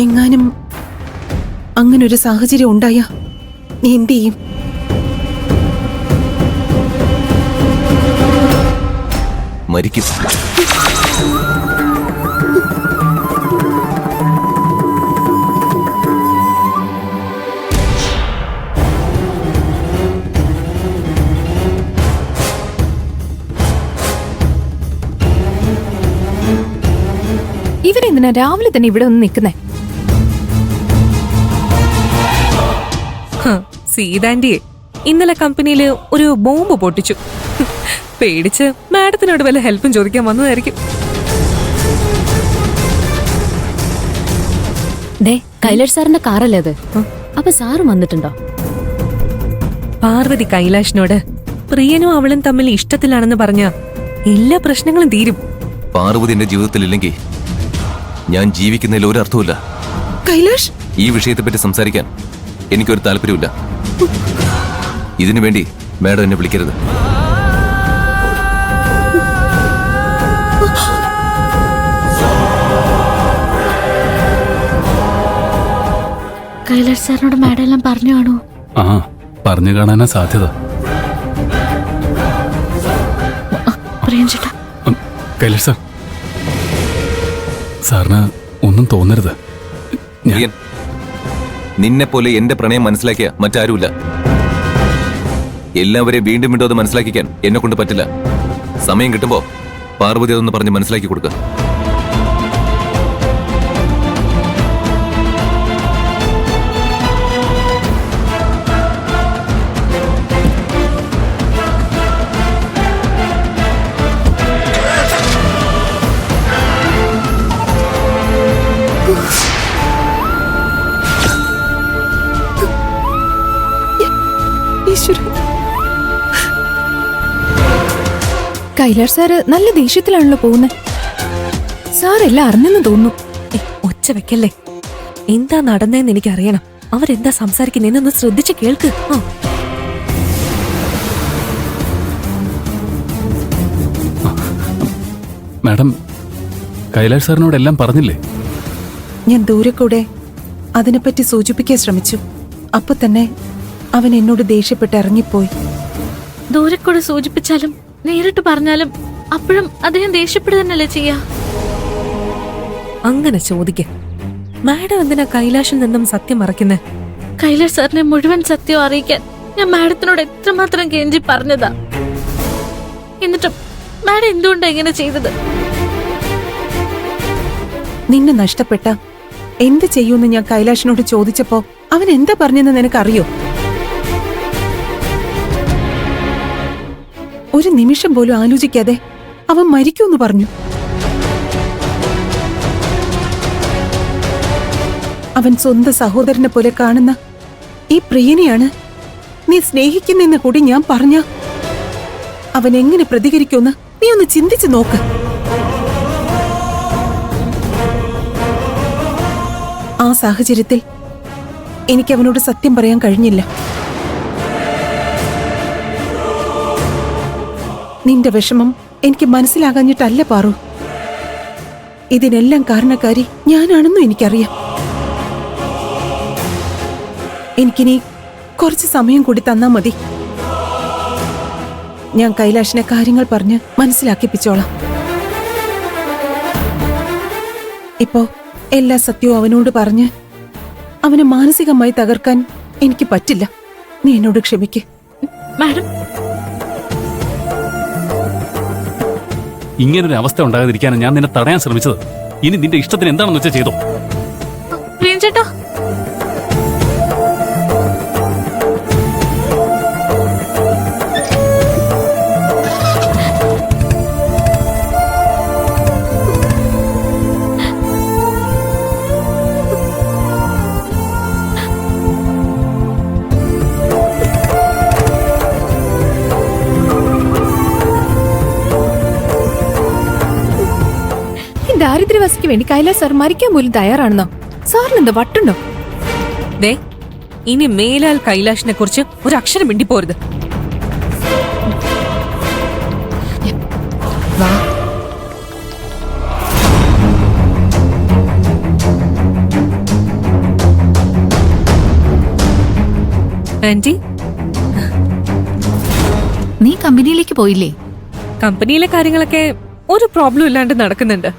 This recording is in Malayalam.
എങ്ങാനും അങ്ങനൊരു സാഹചര്യം ഉണ്ടായാ നീ എന്ത് ചെയ്യും? മരിക്കും. ഇവരെന്തിനാ രാവിലെ തന്നെ ഇവിടെ ഒന്ന് നിൽക്കുന്നേ? സീതാന്റിയെ ഇന്നലെ കമ്പനിയില് ഒരു ബോംബ് പൊട്ടിച്ചു. പേടിച്ച് മാഡത്തിനോട് വല്ല ഹെൽപ്പും ചോദിക്കാൻ വന്നതായിരിക്കും. കൈലാഷ് സാറിന്റെ കാറല്ലേ അത്? അപ്പൊ സാറ് വന്നിട്ടുണ്ടോ? പാർവതി കൈലാഷിനോട് പ്രിയനും അവളും തമ്മിൽ ഇഷ്ടത്തിലാണെന്ന് പറഞ്ഞ എല്ലാ പ്രശ്നങ്ങളും തീരും. പാർവതി എന്റെ ജീവിതത്തിലില്ലെങ്കിൽ ഞാൻ ജീവിക്കുന്നതിൽ ഒരു അർത്ഥവുമില്ല. കൈലാഷ്, ഈ വിഷയത്തെപ്പറ്റി സംസാരിക്കാൻ എനിക്കൊരു താല്പര്യമില്ല. ഇതിനു വേണ്ടി മാഡം എന്നെ വിളിക്കരുത്. കൈലാഷ് സാറിനോട് മാഡം എല്ലാം പറഞ്ഞു കാണോ? ആ, പറഞ്ഞു കാണാനാ സാധ്യത. കൈലാഷ് സാർ, സാറിന് ഒന്നും തോന്നരുത്. നിന്നെ പോലെ എന്റെ പ്രണയം മനസ്സിലാക്കിയ മറ്റാരുമില്ല. എല്ലാവരെയും വീണ്ടും വീണ്ടും അത് മനസ്സിലാക്കിക്കാൻ എന്നെ കൊണ്ട് പറ്റില്ല. സമയം കിട്ടുമ്പോ പാർവതി അതൊന്ന് പറഞ്ഞ് മനസ്സിലാക്കി കൊടുക്കുക. കൈലാഷ് സാറ് നല്ല ദേഷ്യത്തിലാണല്ലോ പോകുന്നത്. സാർ എല്ലാം അറിഞ്ഞെന്ന് തോന്നുന്നു. ഒച്ച വെക്കല്ലേ. എന്താ നടന്നതെന്ന് എനിക്കറിയണം. അവരെന്താ സംസാരിക്കുന്നതെന്നൊന്ന് ശ്രദ്ധിച്ച് കേൾക്ക്. മാഡം, കൈലാഷ് സാറിനോട് എല്ലാം പറഞ്ഞില്ലേ? ഞാൻ ദൂരെ കൂടെ അതിനെപ്പറ്റി സൂചിപ്പിക്കാൻ ശ്രമിച്ചു. അപ്പൊ തന്നെ അവൻ എന്നോട് ദേഷ്യപ്പെട്ട് ഇറങ്ങിപ്പോയി. ദൂരെ കൂടെ സൂചിപ്പിച്ചാലും നേരിട്ട് പറഞ്ഞാലും അപ്പോഴും അദ്ദേഹം ദേഷ്യപ്പെടുക തന്നെയല്ലേ ചെയ്യാ? അങ്ങനെ ചോദിക്ക. മാഡം എന്തിനാ കൈലാഷിൽ നിന്നും സത്യം മറയ്ക്കുന്നേ? കൈലാഷ് സാറിനെ മുഴുവൻ സത്യം അറിയിക്കാൻ ഞാൻ മാഡത്തിനോട് എത്രമാത്രം കെഞ്ചി പറഞ്ഞതാ. എന്നിട്ടും മാഡം എന്തുകൊണ്ടാ ഇങ്ങനെ ചെയ്തത്? നിന്നെ നഷ്ടപ്പെട്ട എന്ത് ചെയ്യൂന്ന് ഞാൻ കൈലാഷിനോട് ചോദിച്ചപ്പോ അവൻ എന്താ പറഞ്ഞെന്ന് നിനക്കറിയോ? ഒരു നിമിഷം പോലും ആലോചിക്കാതെ അവൻ മരിക്കൂന്ന് പറഞ്ഞു. അവൻ സ്വന്തം സഹോദരനെ പോലെ കാണുന്ന ഈ പ്രിയനെയാണ് നീ സ്നേഹിക്കുന്നെന്ന് കൂടി ഞാൻ പറഞ്ഞ അവൻ എങ്ങനെ പ്രതികരിക്കുമെന്ന് നീ ഒന്ന് ചിന്തിച്ചു നോക്ക്. ആ സാഹചര്യത്തിൽ എനിക്ക് അവനോട് സത്യം പറയാൻ കഴിഞ്ഞില്ല. നിന്റെ വിഷമം എനിക്ക് മനസ്സിലാകാഞ്ഞിട്ടല്ല പാറു. ഇതിനെല്ലാം കാരണക്കാരി ഞാനാണെന്നും എനിക്കറിയാം. എനിക്കിനി കുറച്ച് സമയം കൂടി തന്നാ മതി. ഞാൻ കൈലാഷിനെ കാര്യങ്ങൾ പറഞ്ഞ് മനസ്സിലാക്കിപ്പിച്ചോളാം. ഇപ്പോ എല്ലാ സത്യവും അവനോട് പറഞ്ഞ് അവനെ മാനസികമായി തകർക്കാൻ എനിക്ക് പറ്റില്ല. നീ എന്നോട് ക്ഷമിക്ക്. മാഡം, ഇങ്ങനൊരു അവസ്ഥ ഉണ്ടാകാതിരിക്കാനാണ് ഞാൻ നിന്നെ തടയാൻ ശ്രമിച്ചത്. ഇനി നിന്റെ ഇഷ്ടത്തിന് എന്താണെന്ന് വെച്ചാൽ ചെയ്തോ. പ്രിയൻ ചേട്ടാ, ദാരിദ്ര്യവാസിക്ക് വേണ്ടി കൈലാഷ് സാർ മരിക്കാൻ പോലും തയ്യാറാണെന്നോ? സാറിനെന്താ വട്ടുണ്ടോ? ഇനി മേലാൽ കൈലാഷിനെ കുറിച്ച് ഒരു അക്ഷരം മിണ്ടിപ്പോരുത്. ആന്റി, നീ കമ്പനിയിലേക്ക് പോയില്ലേ? കമ്പനിയിലെ കാര്യങ്ങളൊക്കെ ഒരു പ്രോബ്ലം ഇല്ലാണ്ട് നടക്കുന്നുണ്ട്.